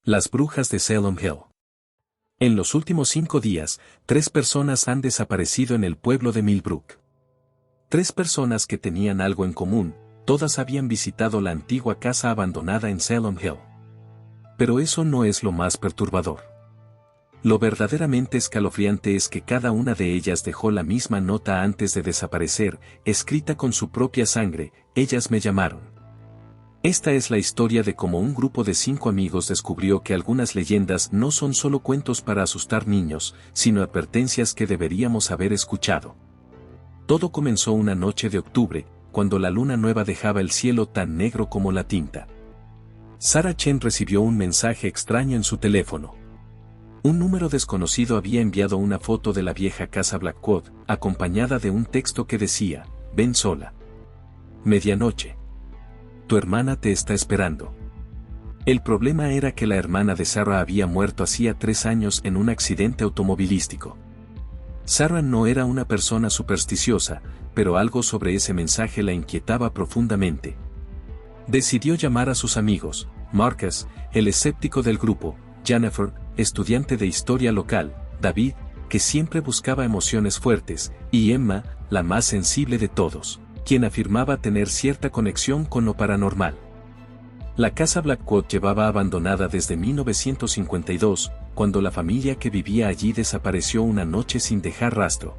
Las brujas de Salem Hill. En los últimos 5 días, 3 personas han desaparecido en el pueblo de Millbrook. 3 personas que tenían algo en común, todas habían visitado la antigua casa abandonada en Salem Hill. Pero eso no es lo más perturbador. Lo verdaderamente escalofriante es que cada una de ellas dejó la misma nota antes de desaparecer, escrita con su propia sangre: ellas me llamaron. Esta es la historia de cómo un grupo de 5 amigos descubrió que algunas leyendas no son solo cuentos para asustar niños, sino advertencias que deberíamos haber escuchado. Todo comenzó una noche de octubre, cuando la luna nueva dejaba el cielo tan negro como la tinta. Sarah Chen recibió un mensaje extraño en su teléfono. Un número desconocido había enviado una foto de la vieja casa Blackwood, acompañada de un texto que decía: ven sola. Medianoche. Tu hermana te está esperando. El problema era que la hermana de Sarah había muerto hacía 3 años en un accidente automovilístico. Sarah no era una persona supersticiosa, pero algo sobre ese mensaje la inquietaba profundamente. Decidió llamar a sus amigos: Marcus, el escéptico del grupo; Jennifer, estudiante de historia local; David, que siempre buscaba emociones fuertes; y Emma, la más sensible de todos, quien afirmaba tener cierta conexión con lo paranormal. La casa Blackwood llevaba abandonada desde 1952, cuando la familia que vivía allí desapareció una noche sin dejar rastro.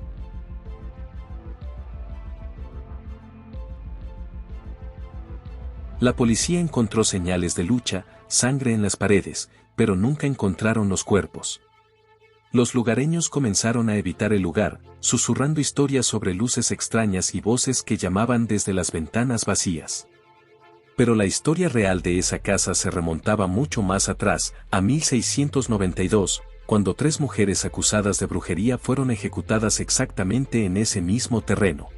La policía encontró señales de lucha, sangre en las paredes, pero nunca encontraron los cuerpos. Los lugareños comenzaron a evitar el lugar, susurrando historias sobre luces extrañas y voces que llamaban desde las ventanas vacías. Pero la historia real de esa casa se remontaba mucho más atrás, a 1692, cuando 3 mujeres acusadas de brujería fueron ejecutadas exactamente en ese mismo terreno.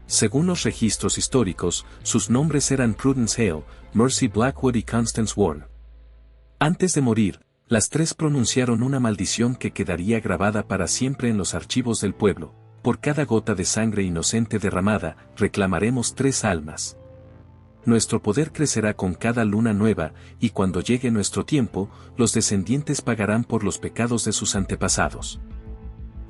Según los registros históricos, sus nombres eran Prudence Hale, Mercy Blackwood y Constance Warren. Antes de morir, las 3 pronunciaron una maldición que quedaría grabada para siempre en los archivos del pueblo: por cada gota de sangre inocente derramada, reclamaremos 3 almas. Nuestro poder crecerá con cada luna nueva, y cuando llegue nuestro tiempo, los descendientes pagarán por los pecados de sus antepasados.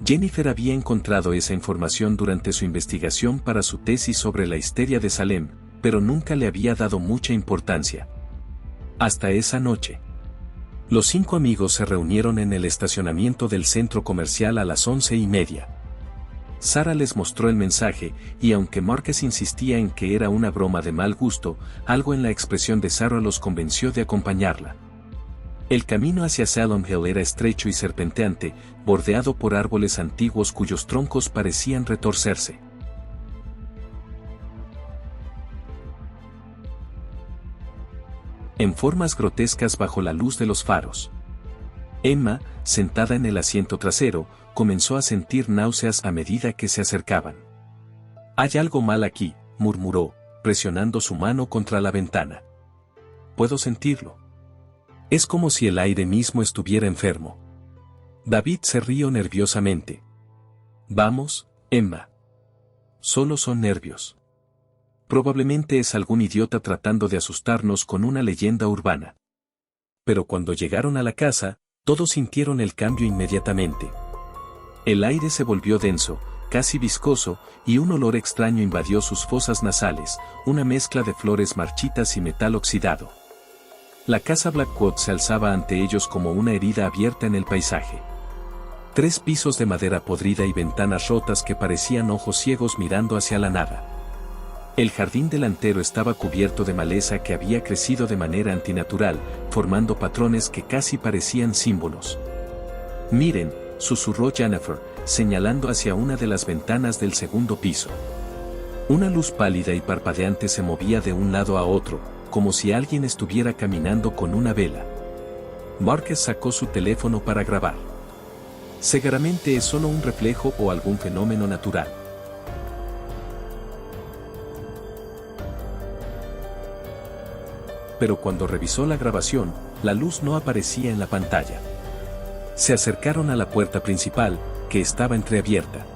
Jennifer había encontrado esa información durante su investigación para su tesis sobre la histeria de Salem, pero nunca le había dado mucha importancia. Hasta esa noche. Los 5 amigos se reunieron en el estacionamiento del centro comercial a las 11:30. Sarah les mostró el mensaje, y aunque Marcus insistía en que era una broma de mal gusto, algo en la expresión de Sarah los convenció de acompañarla. El camino hacia Salem Hill era estrecho y serpenteante, bordeado por árboles antiguos cuyos troncos parecían retorcerse. En formas grotescas bajo la luz de los faros. Emma, sentada en el asiento trasero, comenzó a sentir náuseas a medida que se acercaban. «Hay algo mal aquí», murmuró, presionando su mano contra la ventana. «Puedo sentirlo. Es como si el aire mismo estuviera enfermo». David se rió nerviosamente. «Vamos, Emma. Solo son nervios. Probablemente es algún idiota tratando de asustarnos con una leyenda urbana». Pero cuando llegaron a la casa, todos sintieron el cambio inmediatamente. El aire se volvió denso, casi viscoso, y un olor extraño invadió sus fosas nasales, una mezcla de flores marchitas y metal oxidado. La casa Blackwood se alzaba ante ellos como una herida abierta en el paisaje. 3 pisos de madera podrida y ventanas rotas que parecían ojos ciegos mirando hacia la nada. El jardín delantero estaba cubierto de maleza que había crecido de manera antinatural, formando patrones que casi parecían símbolos. «Miren», susurró Jennifer, señalando hacia una de las ventanas del segundo piso. Una luz pálida y parpadeante se movía de un lado a otro, como si alguien estuviera caminando con una vela. Marcus sacó su teléfono para grabar. Seguramente es solo un reflejo o algún fenómeno natural. Pero cuando revisó la grabación, la luz no aparecía en la pantalla. Se acercaron a la puerta principal, que estaba entreabierta.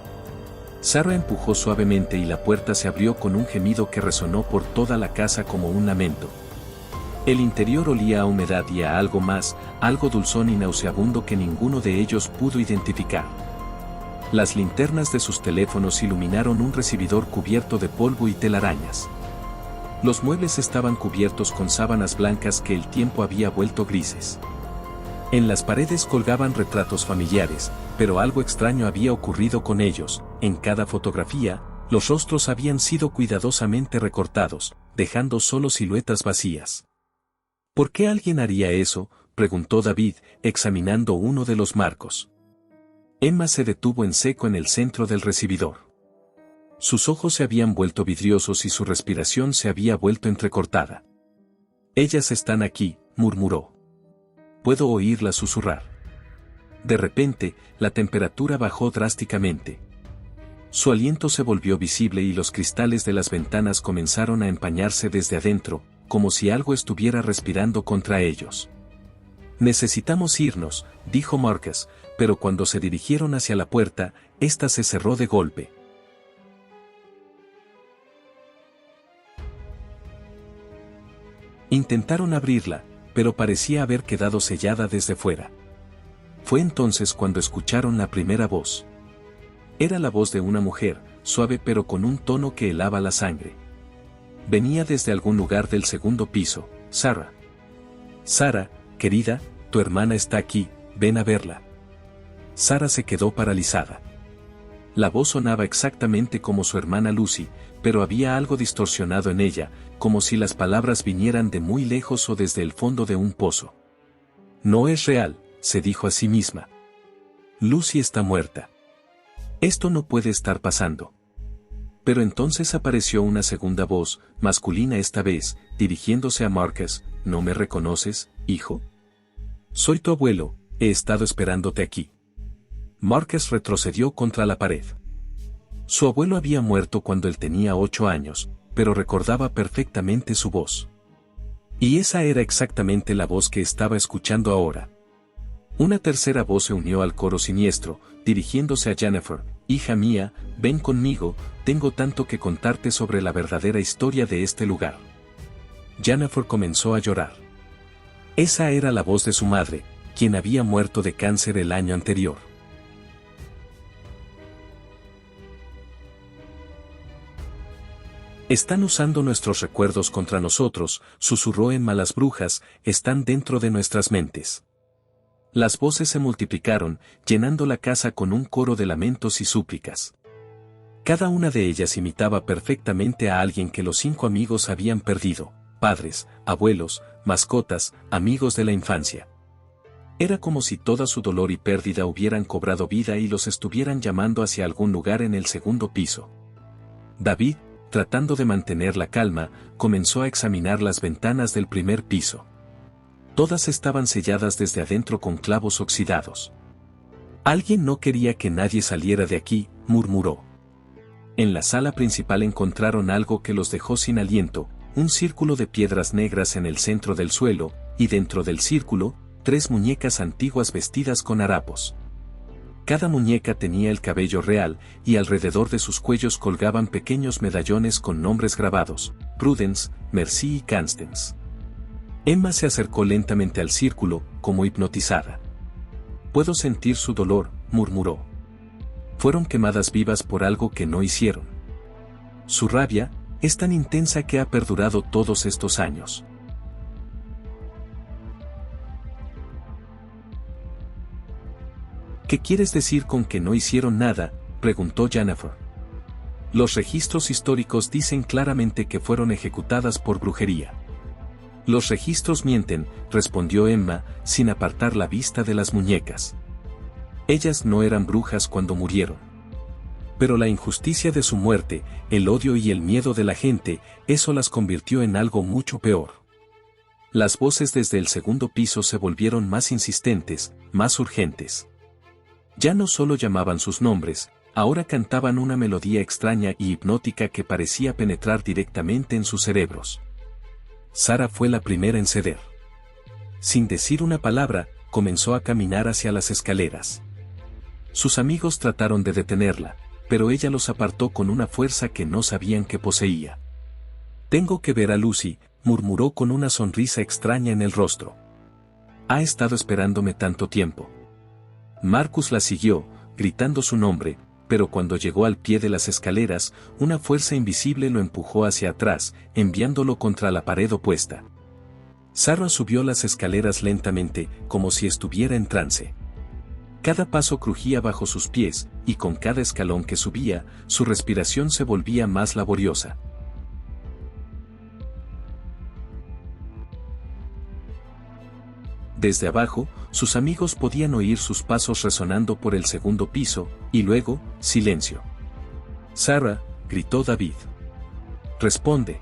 Sarah empujó suavemente y la puerta se abrió con un gemido que resonó por toda la casa como un lamento. El interior olía a humedad y a algo más, algo dulzón y nauseabundo que ninguno de ellos pudo identificar. Las linternas de sus teléfonos iluminaron un recibidor cubierto de polvo y telarañas. Los muebles estaban cubiertos con sábanas blancas que el tiempo había vuelto grises. En las paredes colgaban retratos familiares, pero algo extraño había ocurrido con ellos. En cada fotografía, los rostros habían sido cuidadosamente recortados, dejando solo siluetas vacías. ¿Por qué alguien haría eso?, preguntó David, examinando uno de los marcos. Emma se detuvo en seco en el centro del recibidor. Sus ojos se habían vuelto vidriosos y su respiración se había vuelto entrecortada. «Ellas están aquí», murmuró. «Puedo oírlas susurrar». De repente, la temperatura bajó drásticamente. Su aliento se volvió visible y los cristales de las ventanas comenzaron a empañarse desde adentro, como si algo estuviera respirando contra ellos. «Necesitamos irnos», dijo Marcus, pero cuando se dirigieron hacia la puerta, ésta se cerró de golpe. Intentaron abrirla, pero parecía haber quedado sellada desde fuera. Fue entonces cuando escucharon la primera voz. Era la voz de una mujer, suave pero con un tono que helaba la sangre. Venía desde algún lugar del segundo piso. «Sarah. Sarah, querida, tu hermana está aquí, ven a verla». Sarah se quedó paralizada. La voz sonaba exactamente como su hermana Lucy, pero había algo distorsionado en ella, como si las palabras vinieran de muy lejos o desde el fondo de un pozo. «No es real», se dijo a sí misma. «Lucy está muerta. Esto no puede estar pasando». Pero entonces apareció una segunda voz, masculina esta vez, dirigiéndose a Marcus. «¿No me reconoces, hijo? Soy tu abuelo, he estado esperándote aquí». Marcus retrocedió contra la pared. Su abuelo había muerto cuando él tenía 8 años, pero recordaba perfectamente su voz. Y esa era exactamente la voz que estaba escuchando ahora. Una tercera voz se unió al coro siniestro, dirigiéndose a Jennifer. «Hija mía, ven conmigo, tengo tanto que contarte sobre la verdadera historia de este lugar». Jennifer comenzó a llorar. Esa era la voz de su madre, quien había muerto de cáncer el año anterior. «Están usando nuestros recuerdos contra nosotros», susurró Emma. «Las brujas están dentro de nuestras mentes». Las voces se multiplicaron, llenando la casa con un coro de lamentos y súplicas. Cada una de ellas imitaba perfectamente a alguien que los 5 amigos habían perdido: padres, abuelos, mascotas, amigos de la infancia. Era como si toda su dolor y pérdida hubieran cobrado vida y los estuvieran llamando hacia algún lugar en el segundo piso. David, tratando de mantener la calma, comenzó a examinar las ventanas del primer piso. Todas estaban selladas desde adentro con clavos oxidados. «Alguien no quería que nadie saliera de aquí», murmuró. En la sala principal encontraron algo que los dejó sin aliento: un círculo de piedras negras en el centro del suelo, y dentro del círculo, 3 muñecas antiguas vestidas con harapos. Cada muñeca tenía el cabello real, y alrededor de sus cuellos colgaban pequeños medallones con nombres grabados: Prudence, Mercy y Constance. Emma se acercó lentamente al círculo, como hipnotizada. «Puedo sentir su dolor», murmuró. «Fueron quemadas vivas por algo que no hicieron. Su rabia es tan intensa que ha perdurado todos estos años». «¿Qué quieres decir con que no hicieron nada?», preguntó Jennifer. «Los registros históricos dicen claramente que fueron ejecutadas por brujería». «Los registros mienten», respondió Emma, sin apartar la vista de las muñecas. «Ellas no eran brujas cuando murieron. Pero la injusticia de su muerte, el odio y el miedo de la gente, eso las convirtió en algo mucho peor». Las voces desde el segundo piso se volvieron más insistentes, más urgentes. Ya no solo llamaban sus nombres, ahora cantaban una melodía extraña y hipnótica que parecía penetrar directamente en sus cerebros. Sarah fue la primera en ceder. Sin decir una palabra, comenzó a caminar hacia las escaleras. Sus amigos trataron de detenerla, pero ella los apartó con una fuerza que no sabían que poseía. «Tengo que ver a Lucy», murmuró con una sonrisa extraña en el rostro. Ha estado esperándome tanto tiempo. Marcus la siguió, gritando su nombre, pero cuando llegó al pie de las escaleras, una fuerza invisible lo empujó hacia atrás, enviándolo contra la pared opuesta. Sarah subió las escaleras lentamente, como si estuviera en trance. Cada paso crujía bajo sus pies, y con cada escalón que subía, su respiración se volvía más laboriosa. Desde abajo, sus amigos podían oír sus pasos resonando por el segundo piso, y luego, silencio. «Sarah», gritó David. «Responde».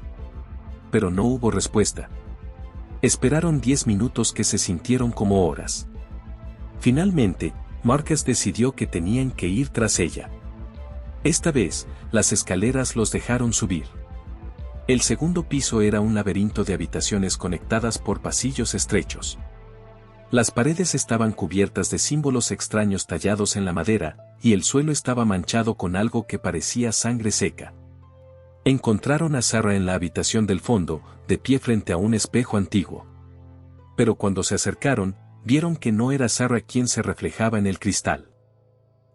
Pero no hubo respuesta. Esperaron 10 minutos que se sintieron como horas. Finalmente, Marcus decidió que tenían que ir tras ella. Esta vez, las escaleras los dejaron subir. El segundo piso era un laberinto de habitaciones conectadas por pasillos estrechos. Las paredes estaban cubiertas de símbolos extraños tallados en la madera, y el suelo estaba manchado con algo que parecía sangre seca. Encontraron a Sarah en la habitación del fondo, de pie frente a un espejo antiguo. Pero cuando se acercaron, vieron que no era Sarah quien se reflejaba en el cristal.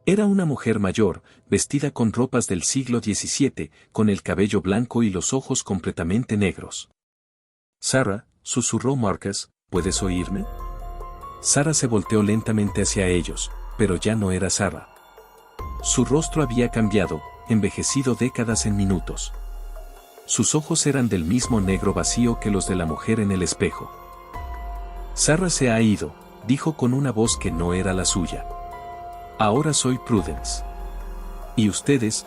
Era una mujer mayor, vestida con ropas del siglo XVII, con el cabello blanco y los ojos completamente negros. «Sarah», susurró Marcus, «¿puedes oírme?». Sarah se volteó lentamente hacia ellos, pero ya no era Sarah. Su rostro había cambiado, envejecido décadas en minutos. Sus ojos eran del mismo negro vacío que los de la mujer en el espejo. «Sarah se ha ido», dijo con una voz que no era la suya. «Ahora soy Prudence. Y ustedes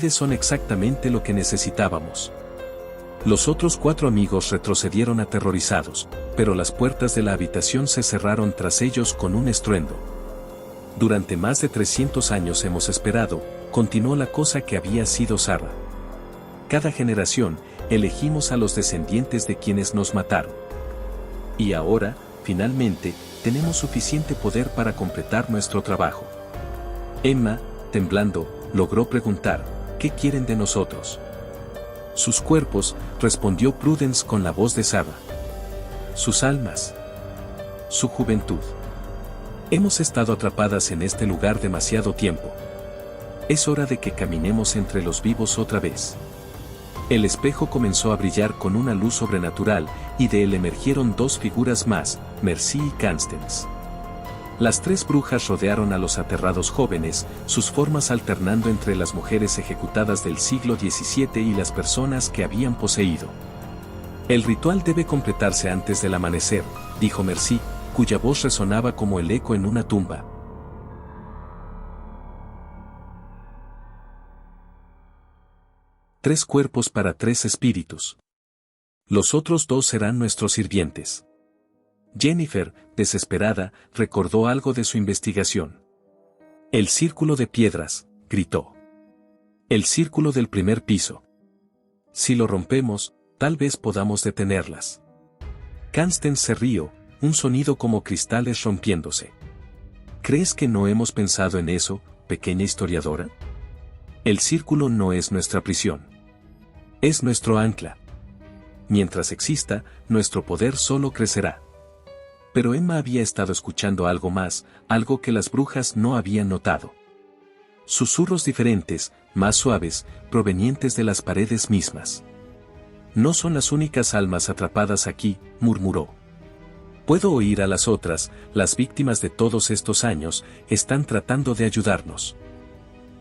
son exactamente lo que necesitábamos». Los otros 4 amigos retrocedieron aterrorizados, pero las puertas de la habitación se cerraron tras ellos con un estruendo. «Durante más de 300 años hemos esperado», continuó la cosa que había sido Sarah. «Cada generación, elegimos a los descendientes de quienes nos mataron. Y ahora, finalmente, tenemos suficiente poder para completar nuestro trabajo». Emma, temblando, logró preguntar, «¿Qué quieren de nosotros?». «Sus cuerpos», respondió Prudence con la voz de Sarah. «Sus almas. Su juventud. Hemos estado atrapadas en este lugar demasiado tiempo. Es hora de que caminemos entre los vivos otra vez». El espejo comenzó a brillar con una luz sobrenatural, y de él emergieron 2 figuras más, Mercy y Constance. Las 3 brujas rodearon a los aterrados jóvenes, sus formas alternando entre las mujeres ejecutadas del siglo XVII y las personas que habían poseído. «El ritual debe completarse antes del amanecer», dijo Mercy, cuya voz resonaba como el eco en una tumba. «3 cuerpos para 3 espíritus. Los otros 2 serán nuestros sirvientes». Jennifer, desesperada, recordó algo de su investigación. «El círculo de piedras», gritó. «El círculo del primer piso. Si lo rompemos, tal vez podamos detenerlas». Constance se rió, un sonido como cristales rompiéndose. «¿Crees que no hemos pensado en eso, pequeña historiadora? El círculo no es nuestra prisión. Es nuestro ancla. Mientras exista, nuestro poder solo crecerá». Pero Emma había estado escuchando algo más, algo que las brujas no habían notado. Susurros diferentes, más suaves, provenientes de las paredes mismas. «No son las únicas almas atrapadas aquí», murmuró. «Puedo oír a las otras, las víctimas de todos estos años, están tratando de ayudarnos».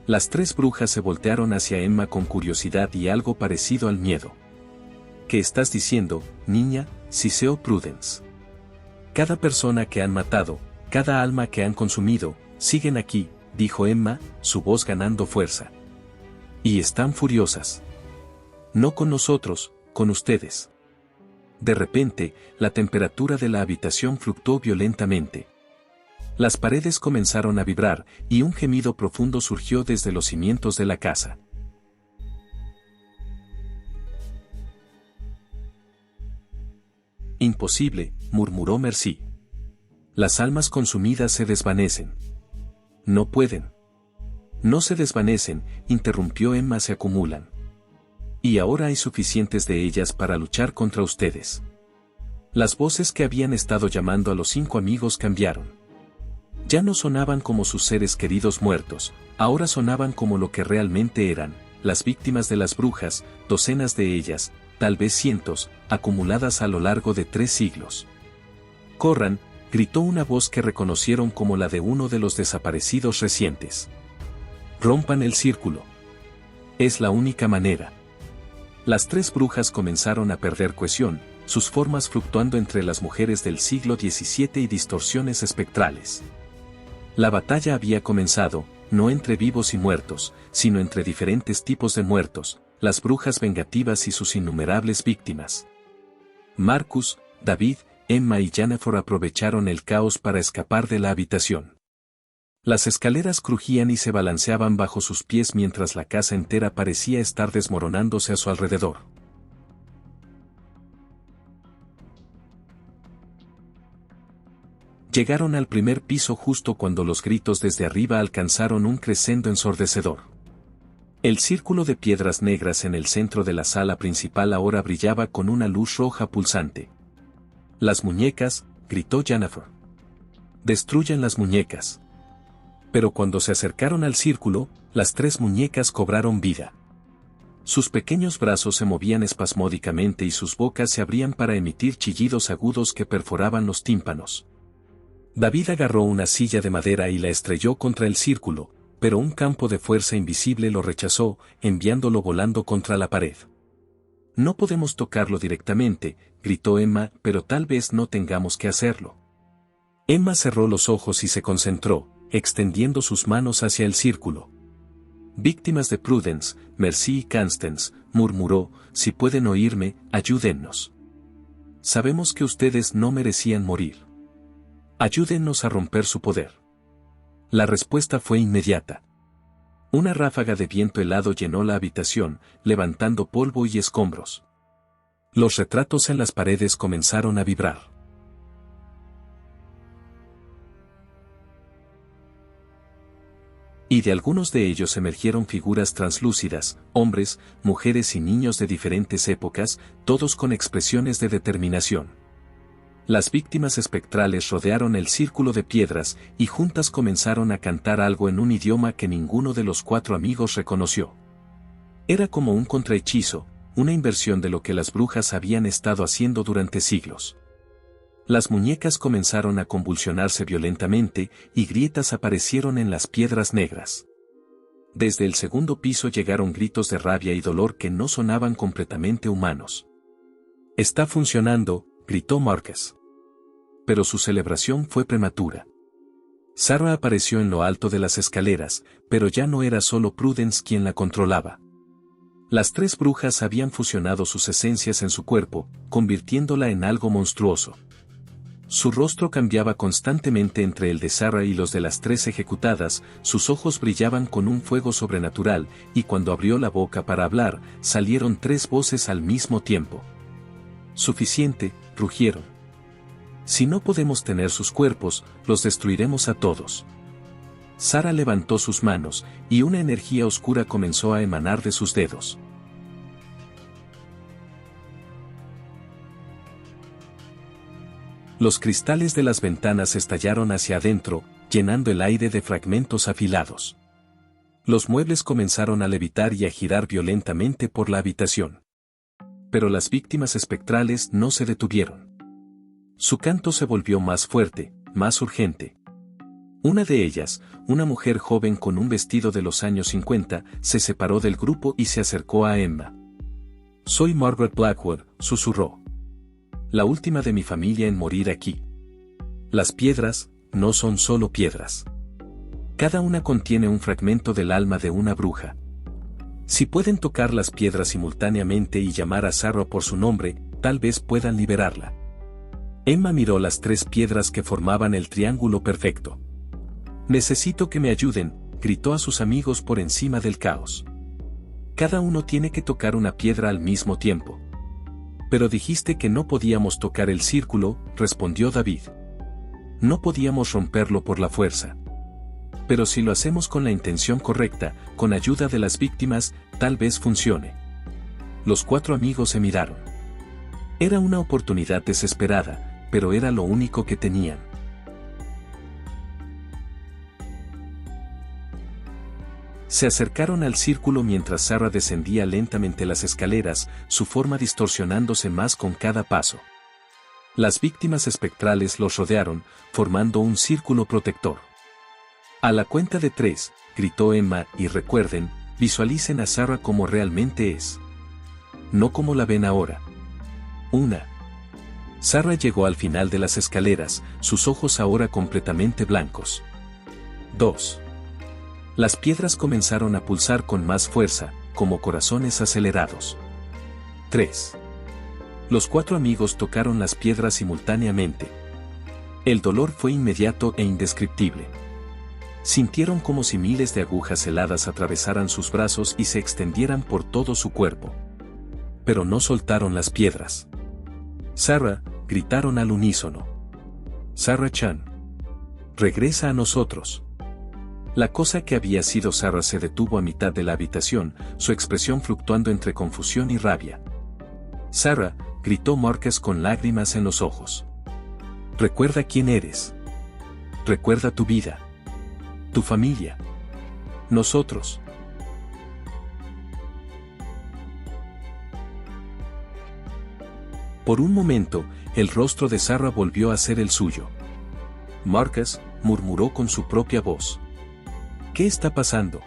Las 3 brujas se voltearon hacia Emma con curiosidad y algo parecido al miedo. «¿Qué estás diciendo, niña?», siseó Prudence. «Cada persona que han matado, cada alma que han consumido, siguen aquí», dijo Emma, su voz ganando fuerza. «Y están furiosas. No con nosotros, con ustedes». De repente, la temperatura de la habitación fluctuó violentamente. Las paredes comenzaron a vibrar, y un gemido profundo surgió desde los cimientos de la casa. «Imposible», murmuró Mercy. «Las almas consumidas se desvanecen». «No pueden». «No se desvanecen», interrumpió Emma, «se acumulan». y ahora hay suficientes de ellas para luchar contra ustedes. Las voces que habían estado llamando a los 5 amigos cambiaron. Ya no sonaban como sus seres queridos muertos, ahora sonaban como lo que realmente eran, las víctimas de las brujas, docenas de ellas, tal vez cientos, acumuladas a lo largo de 3 siglos. «Corran», gritó una voz que reconocieron como la de uno de los desaparecidos recientes. «Rompan el círculo. Es la única manera». Las 3 brujas comenzaron a perder cohesión, sus formas fluctuando entre las mujeres del siglo XVII y distorsiones espectrales. La batalla había comenzado, no entre vivos y muertos, sino entre diferentes tipos de muertos, las brujas vengativas y sus innumerables víctimas. Marcus, David, Emma y Jennifer aprovecharon el caos para escapar de la habitación. Las escaleras crujían y se balanceaban bajo sus pies mientras la casa entera parecía estar desmoronándose a su alrededor. Llegaron al primer piso justo cuando los gritos desde arriba alcanzaron un crescendo ensordecedor. El círculo de piedras negras en el centro de la sala principal ahora brillaba con una luz roja pulsante. «Las muñecas», gritó Jennifer. «Destruyan las muñecas». Pero cuando se acercaron al círculo, las 3 muñecas cobraron vida. Sus pequeños brazos se movían espasmódicamente y sus bocas se abrían para emitir chillidos agudos que perforaban los tímpanos. David agarró una silla de madera y la estrelló contra el círculo, pero un campo de fuerza invisible lo rechazó, enviándolo volando contra la pared. «No podemos tocarlo directamente», gritó Emma, «pero tal vez no tengamos que hacerlo». Emma cerró los ojos y se concentró, extendiendo sus manos hacia el círculo. «Víctimas de Prudence, Mercy y Constance», murmuró, «si pueden oírme, ayúdennos. Sabemos que ustedes no merecían morir. Ayúdennos a romper su poder». La respuesta fue inmediata. Una ráfaga de viento helado llenó la habitación, levantando polvo y escombros. Los retratos en las paredes comenzaron a vibrar. Y de algunos de ellos emergieron figuras translúcidas, hombres, mujeres y niños de diferentes épocas, todos con expresiones de determinación. Las víctimas espectrales rodearon el círculo de piedras y juntas comenzaron a cantar algo en un idioma que ninguno de los 4 amigos reconoció. Era como un contrahechizo, una inversión de lo que las brujas habían estado haciendo durante siglos. Las muñecas comenzaron a convulsionarse violentamente y grietas aparecieron en las piedras negras. Desde el segundo piso llegaron gritos de rabia y dolor que no sonaban completamente humanos. «Está funcionando», gritó Marcus. Pero su celebración fue prematura. Sarah apareció en lo alto de las escaleras, pero ya no era solo Prudence quien la controlaba. Las 3 brujas habían fusionado sus esencias en su cuerpo, convirtiéndola en algo monstruoso. Su rostro cambiaba constantemente entre el de Sarah y los de las 3 ejecutadas, sus ojos brillaban con un fuego sobrenatural, y cuando abrió la boca para hablar, salieron 3 voces al mismo tiempo. «Suficiente», rugieron. «Si no podemos tener sus cuerpos, los destruiremos a todos». Sarah levantó sus manos, y una energía oscura comenzó a emanar de sus dedos. Los cristales de las ventanas estallaron hacia adentro, llenando el aire de fragmentos afilados. Los muebles comenzaron a levitar y a girar violentamente por la habitación. Pero las víctimas espectrales no se detuvieron. Su canto se volvió más fuerte, más urgente. Una de ellas, una mujer joven con un vestido de los años 50, se separó del grupo y se acercó a Emma. «Soy Margaret Blackwood», susurró. «La última de mi familia en morir aquí. Las piedras, no son solo piedras. Cada una contiene un fragmento del alma de una bruja. Si pueden tocar las piedras simultáneamente y llamar a Sarah por su nombre, tal vez puedan liberarla». Emma miró las 3 piedras que formaban el triángulo perfecto. «Necesito que me ayuden», gritó a sus amigos por encima del caos. «Cada uno tiene que tocar una piedra al mismo tiempo». «Pero dijiste que no podíamos tocar el círculo», respondió David. «No podíamos romperlo por la fuerza. Pero si lo hacemos con la intención correcta, con ayuda de las víctimas, tal vez funcione». Los 4 amigos se miraron. Era una oportunidad desesperada, pero era lo único que tenían. Se acercaron al círculo mientras Sarah descendía lentamente las escaleras, su forma distorsionándose más con cada paso. Las víctimas espectrales los rodearon, formando un círculo protector. A la cuenta de 3, gritó Emma, y recuerden, visualicen a Sarah como realmente es. No como la ven ahora. 1. Sarah llegó al final de las escaleras, sus ojos ahora completamente blancos. 2. Las piedras comenzaron a pulsar con más fuerza, como corazones acelerados. 3. Los 4 amigos tocaron las piedras simultáneamente. El dolor fue inmediato e indescriptible. Sintieron como si miles de agujas heladas atravesaran sus brazos y se extendieran por todo su cuerpo. Pero no soltaron las piedras. Sarah, gritaron al unísono. Sarah-chan. Regresa a nosotros. La cosa que había sido Sarah se detuvo a mitad de la habitación, su expresión fluctuando entre confusión y rabia. Sarah, gritó Marcus con lágrimas en los ojos. Recuerda quién eres. Recuerda tu vida. Tu familia. Nosotros. Por un momento, el rostro de Sarah volvió a ser el suyo. Marcus, murmuró con su propia voz. ¿Qué está pasando?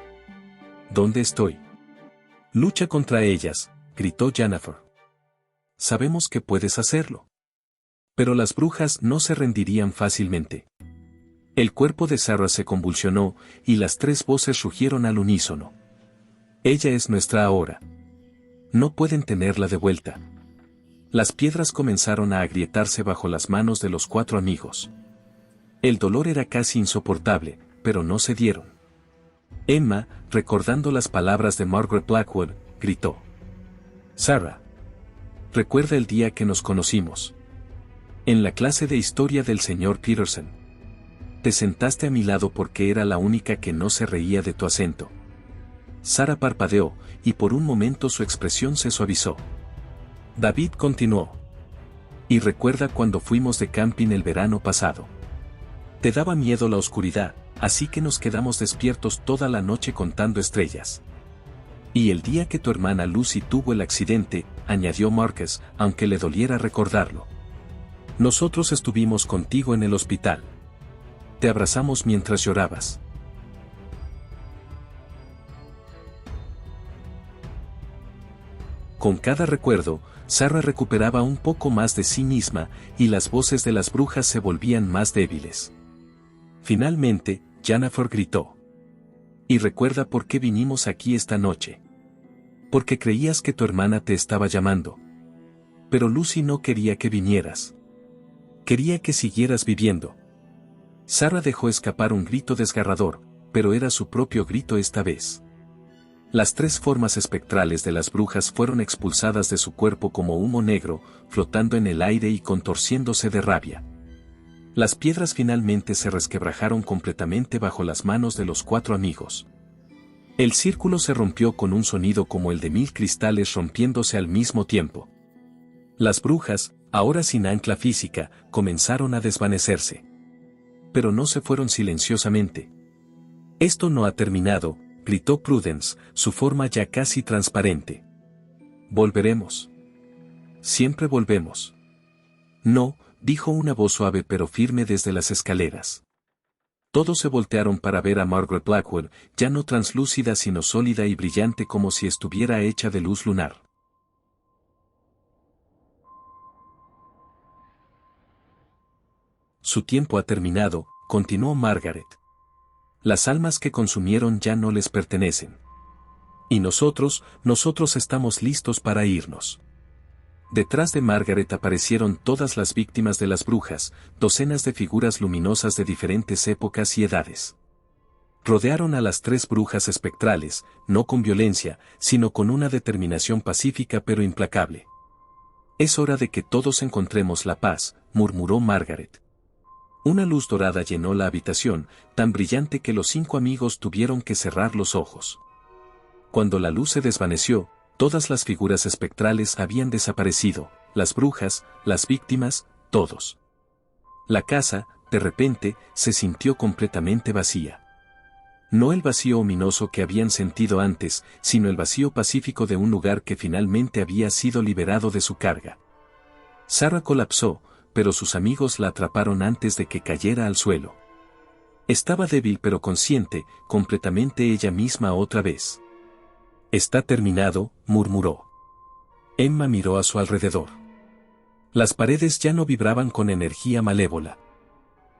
¿Dónde estoy? Lucha contra ellas, gritó Jennifer. Sabemos que puedes hacerlo. Pero las brujas no se rendirían fácilmente. El cuerpo de Sarah se convulsionó, y las 3 voces rugieron al unísono. Ella es nuestra ahora. No pueden tenerla de vuelta. Las piedras comenzaron a agrietarse bajo las manos de los 4 amigos. El dolor era casi insoportable, pero no cedieron. Emma, recordando las palabras de Margaret Blackwood, gritó. Sarah. Recuerda el día que nos conocimos. En la clase de historia del señor Peterson. Te sentaste a mi lado porque era la única que no se reía de tu acento. Sarah parpadeó, y por un momento su expresión se suavizó. David continuó. Y recuerda cuando fuimos de camping el verano pasado. Te daba miedo la oscuridad, así que nos quedamos despiertos toda la noche contando estrellas. Y el día que tu hermana Lucy tuvo el accidente, añadió Marcus, aunque le doliera recordarlo. Nosotros estuvimos contigo en el hospital. Te abrazamos mientras llorabas. Con cada recuerdo, Sarah recuperaba un poco más de sí misma, y las voces de las brujas se volvían más débiles. Finalmente, Jennifer gritó. Y recuerda por qué vinimos aquí esta noche. Porque creías que tu hermana te estaba llamando. Pero Lucy no quería que vinieras. Quería que siguieras viviendo. Sarah dejó escapar un grito desgarrador, pero era su propio grito esta vez. Las 3 formas espectrales de las brujas fueron expulsadas de su cuerpo como humo negro, flotando en el aire y contorciéndose de rabia. Las piedras finalmente se resquebrajaron completamente bajo las manos de los 4 amigos. El círculo se rompió con un sonido como el de 1000 cristales rompiéndose al mismo tiempo. Las brujas, ahora sin ancla física, comenzaron a desvanecerse. Pero no se fueron silenciosamente. Esto no ha terminado, gritó Prudence, su forma ya casi transparente. Volveremos. Siempre volvemos. No, dijo una voz suave pero firme desde las escaleras. Todos se voltearon para ver a Margaret Blackwood, ya no translúcida sino sólida y brillante como si estuviera hecha de luz lunar. Su tiempo ha terminado, continuó Margaret. Las almas que consumieron ya no les pertenecen. Y nosotros estamos listos para irnos. Detrás de Margaret aparecieron todas las víctimas de las brujas, docenas de figuras luminosas de diferentes épocas y edades. Rodearon a las 3 brujas espectrales, no con violencia, sino con una determinación pacífica pero implacable. Es hora de que todos encontremos la paz, murmuró Margaret. Una luz dorada llenó la habitación, tan brillante que los 5 amigos tuvieron que cerrar los ojos. Cuando la luz se desvaneció, Todas las figuras espectrales habían desaparecido, las brujas, las víctimas, todos. La casa, de repente, se sintió completamente vacía. No el vacío ominoso que habían sentido antes, sino el vacío pacífico de un lugar que finalmente había sido liberado de su carga. Sarah colapsó, pero sus amigos la atraparon antes de que cayera al suelo. Estaba débil pero consciente, completamente ella misma otra vez. «Está terminado», murmuró. Emma miró a su alrededor. Las paredes ya no vibraban con energía malévola.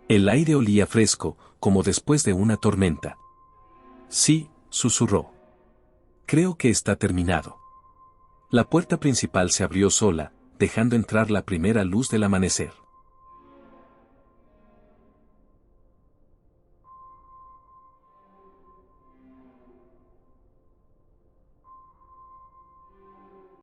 El aire olía fresco, como después de una tormenta. «Sí», susurró. «Creo que está terminado». La puerta principal se abrió sola, dejando entrar la primera luz del amanecer.